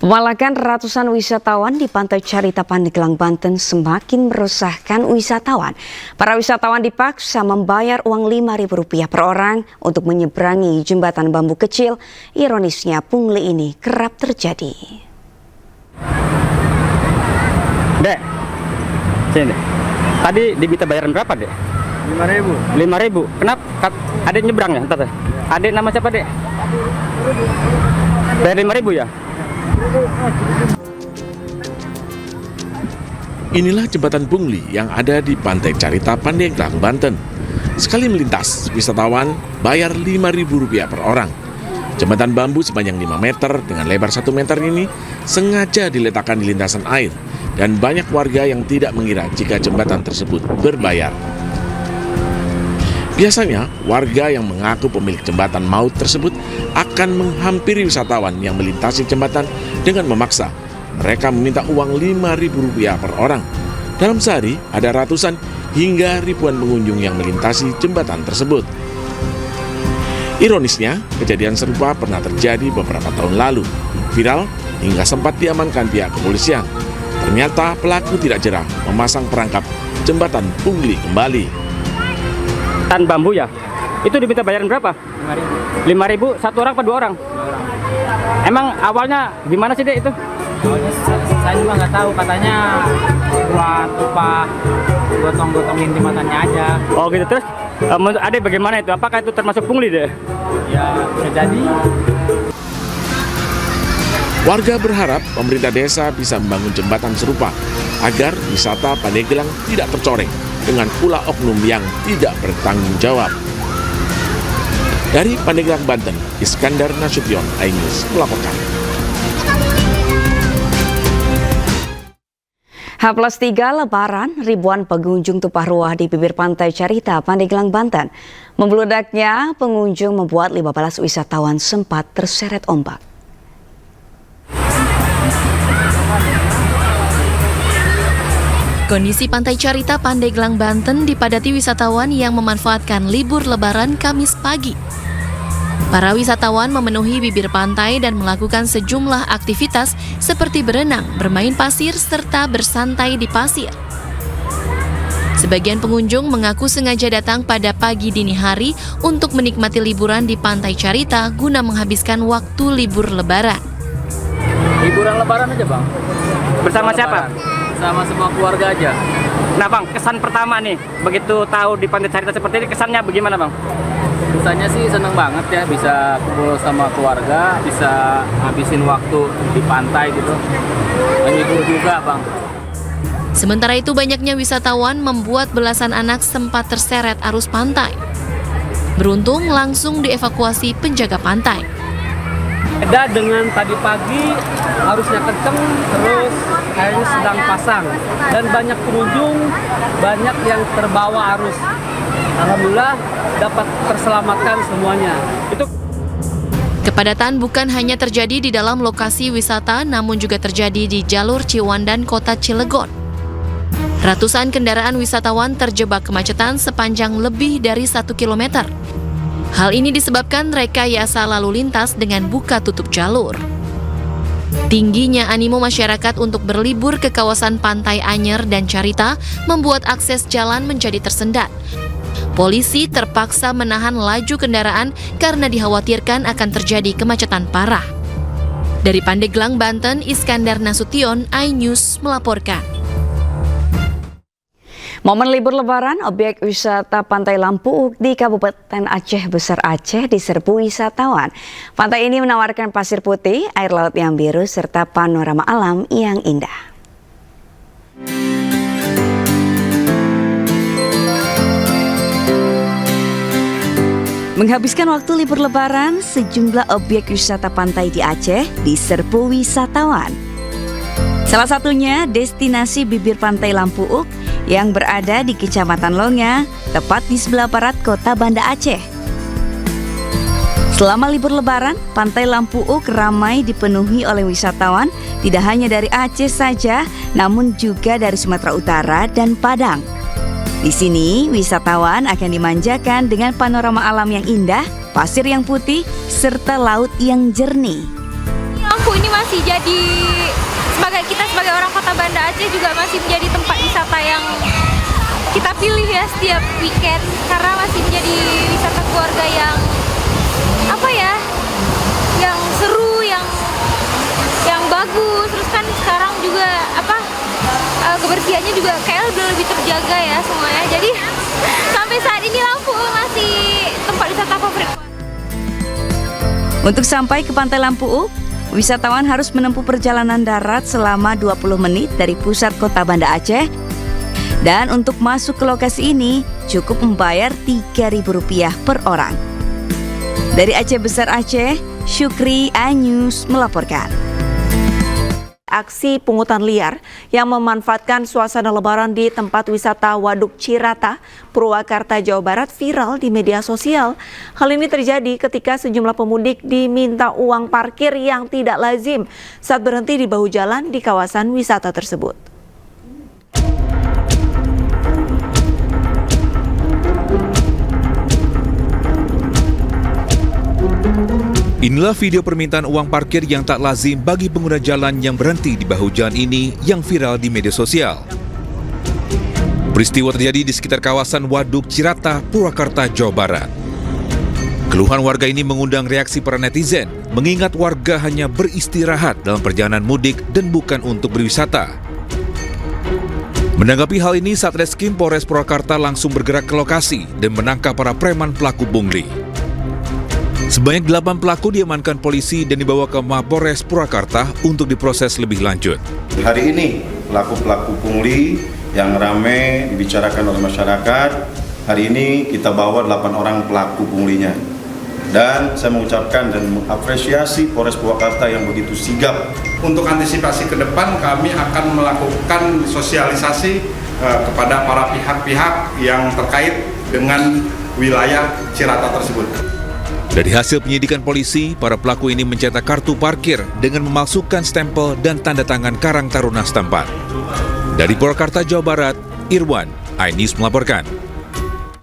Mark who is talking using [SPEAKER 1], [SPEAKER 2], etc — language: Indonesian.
[SPEAKER 1] Pemalakan ratusan wisatawan di Pantai Carita Pandeglang, Banten semakin meresahkan wisatawan. Para wisatawan dipaksa membayar uang Rp5.000 per orang untuk menyeberangi jembatan bambu kecil. Ironisnya, pungli ini kerap terjadi.
[SPEAKER 2] Dek, sini. Tadi diminta bayaran berapa, Dek?
[SPEAKER 3] Rp5.000.
[SPEAKER 2] Rp5.000. Kenapa? Adek nyebrang ya? Ntar, Adek nama siapa, Dek? Bayar Rp5.000 ya?
[SPEAKER 4] Inilah jembatan pungli yang ada di Pantai Carita Pandeglang, Banten. Sekali melintas, wisatawan bayar Rp5.000 per orang. Jembatan bambu sepanjang 5 meter dengan lebar 1 meter ini sengaja diletakkan di lintasan air, dan banyak warga yang tidak mengira jika jembatan tersebut berbayar. Biasanya, warga yang mengaku pemilik jembatan maut tersebut akan menghampiri wisatawan yang melintasi jembatan dengan memaksa. Mereka meminta uang Rp5.000 per orang. Dalam sehari, ada ratusan hingga ribuan pengunjung yang melintasi jembatan tersebut. Ironisnya, kejadian serupa pernah terjadi beberapa tahun lalu. Viral hingga sempat diamankan pihak kepolisian. Ternyata pelaku tidak jerah memasang perangkap jembatan pungli kembali.
[SPEAKER 2] Tan bambu ya? Itu diminta bayaran berapa? Rp5.000 satu orang apa 2 orang? Emang awalnya gimana sih, Dek, itu?
[SPEAKER 3] Awalnya saya juga nggak tahu, katanya buat upah gotong-gotongin jembatannya aja.
[SPEAKER 2] Oh gitu, terus menurut Adek bagaimana itu? Apakah itu termasuk pungli, Dek?
[SPEAKER 3] Ya bisa jadi.
[SPEAKER 4] Warga berharap pemerintah desa bisa membangun jembatan serupa agar wisata Pandeglang tidak tercoreng dengan ulah oknum yang tidak bertanggung jawab. Dari Pandeglang, Banten, Iskandar Nasution, iNews melaporkan.
[SPEAKER 1] H+3 Lebaran, ribuan pengunjung tumpah ruah di bibir Pantai Carita Pandeglang, Banten. Membeludaknya pengunjung membuat 15 wisatawan sempat terseret ombak.
[SPEAKER 5] Kondisi Pantai Carita Pandeglang, Banten dipadati wisatawan yang memanfaatkan libur Lebaran Kamis pagi. Para wisatawan memenuhi bibir pantai dan melakukan sejumlah aktivitas seperti berenang, bermain pasir, serta bersantai di pasir. Sebagian pengunjung mengaku sengaja datang pada pagi dini hari untuk menikmati liburan di Pantai Carita guna menghabiskan waktu libur Lebaran.
[SPEAKER 3] Liburan Lebaran aja, Bang.
[SPEAKER 2] Bersama siapa?
[SPEAKER 3] Sama semua keluarga aja.
[SPEAKER 2] Nah, Bang, kesan pertama nih, begitu tahu di Pantai Carita seperti ini, kesannya bagaimana, Bang?
[SPEAKER 3] Kesannya sih seneng banget ya, bisa kumpul sama keluarga, bisa habisin waktu di pantai gitu. Menghibur juga, Bang.
[SPEAKER 5] Sementara itu, banyaknya wisatawan membuat belasan anak sempat terseret arus pantai. Beruntung langsung dievakuasi penjaga pantai.
[SPEAKER 3] Beda dengan tadi pagi, arusnya kenceng, terus kayaknya sedang pasang. Dan banyak pengunjung, banyak yang terbawa arus. Alhamdulillah dapat terselamatkan semuanya.
[SPEAKER 5] Kepadatan bukan hanya terjadi di dalam lokasi wisata, namun juga terjadi di jalur Ciwandan, Kota Cilegon. Ratusan kendaraan wisatawan terjebak kemacetan sepanjang lebih dari 1 kilometer. Hal ini disebabkan rekayasa lalu lintas dengan buka tutup jalur. Tingginya animo masyarakat untuk berlibur ke kawasan Pantai Anyer dan Carita membuat akses jalan menjadi tersendat. Polisi terpaksa menahan laju kendaraan karena dikhawatirkan akan terjadi kemacetan parah. Dari Pandeglang, Banten, Iskandar Nasution, iNews melaporkan.
[SPEAKER 1] Momen libur Lebaran, objek wisata Pantai Lampuuk di Kabupaten Aceh Besar Aceh diserbu wisatawan. Pantai ini menawarkan pasir putih, air laut yang biru, serta panorama alam yang indah. Menghabiskan waktu libur Lebaran, sejumlah objek wisata pantai di Aceh diserbu wisatawan. Salah satunya destinasi bibir Pantai Lampuuk yang berada di Kecamatan Longa, tepat di sebelah barat kota Banda Aceh. Selama libur Lebaran, Pantai Lampuuk ramai dipenuhi oleh wisatawan, tidak hanya dari Aceh saja, namun juga dari Sumatera Utara dan Padang. Di sini, wisatawan akan dimanjakan dengan panorama alam yang indah, pasir yang putih, serta laut yang jernih.
[SPEAKER 6] Lampu ini masih jadi sebagai orang Kota Banda Aceh juga masih menjadi tempat wisata yang kita pilih ya setiap weekend karena masih menjadi wisata keluarga yang yang seru, yang bagus. Terus kan sekarang juga kebersihannya juga kayak udah lebih terjaga ya semuanya. Jadi sampai saat ini Lampu masih tempat wisata favorit.
[SPEAKER 1] Untuk sampai ke Pantai Lampu, wisatawan harus menempuh perjalanan darat selama 20 menit dari pusat Kota Banda Aceh. Dan untuk masuk ke lokasi ini cukup membayar Rp3.000 per orang. Dari Aceh Besar Aceh, Syukri Anyus melaporkan.
[SPEAKER 7] Aksi pungutan liar yang memanfaatkan suasana lebaran di tempat wisata Waduk Cirata, Purwakarta, Jawa Barat viral di media sosial. Hal ini terjadi ketika sejumlah pemudik diminta uang parkir yang tidak lazim saat berhenti di bahu jalan di kawasan wisata tersebut.
[SPEAKER 8] Inilah video permintaan uang parkir yang tak lazim bagi pengguna jalan yang berhenti di bahu jalan ini yang viral di media sosial. Peristiwa terjadi di sekitar kawasan Waduk Cirata, Purwakarta, Jawa Barat. Keluhan warga ini mengundang reaksi para netizen, mengingat warga hanya beristirahat dalam perjalanan mudik dan bukan untuk berwisata. Menanggapi hal ini, Satreskrim Polres Purwakarta langsung bergerak ke lokasi dan menangkap para preman pelaku pungli. Sebanyak 8 pelaku diamankan polisi dan dibawa ke Mapolres Purwakarta untuk diproses lebih lanjut.
[SPEAKER 9] Hari ini pelaku-pelaku pungli yang ramai dibicarakan oleh masyarakat, hari ini kita bawa 8 orang pelaku punglinya. Dan saya mengucapkan dan mengapresiasi Polres Purwakarta yang begitu sigap.
[SPEAKER 10] Untuk antisipasi ke depan kami akan melakukan sosialisasi kepada para pihak-pihak yang terkait dengan wilayah Cirata tersebut.
[SPEAKER 8] Dari hasil penyidikan polisi, para pelaku ini mencetak kartu parkir dengan memalsukan stempel dan tanda tangan Karang Taruna setempat. Dari Purwakarta, Jawa Barat, Irwan, iNews melaporkan.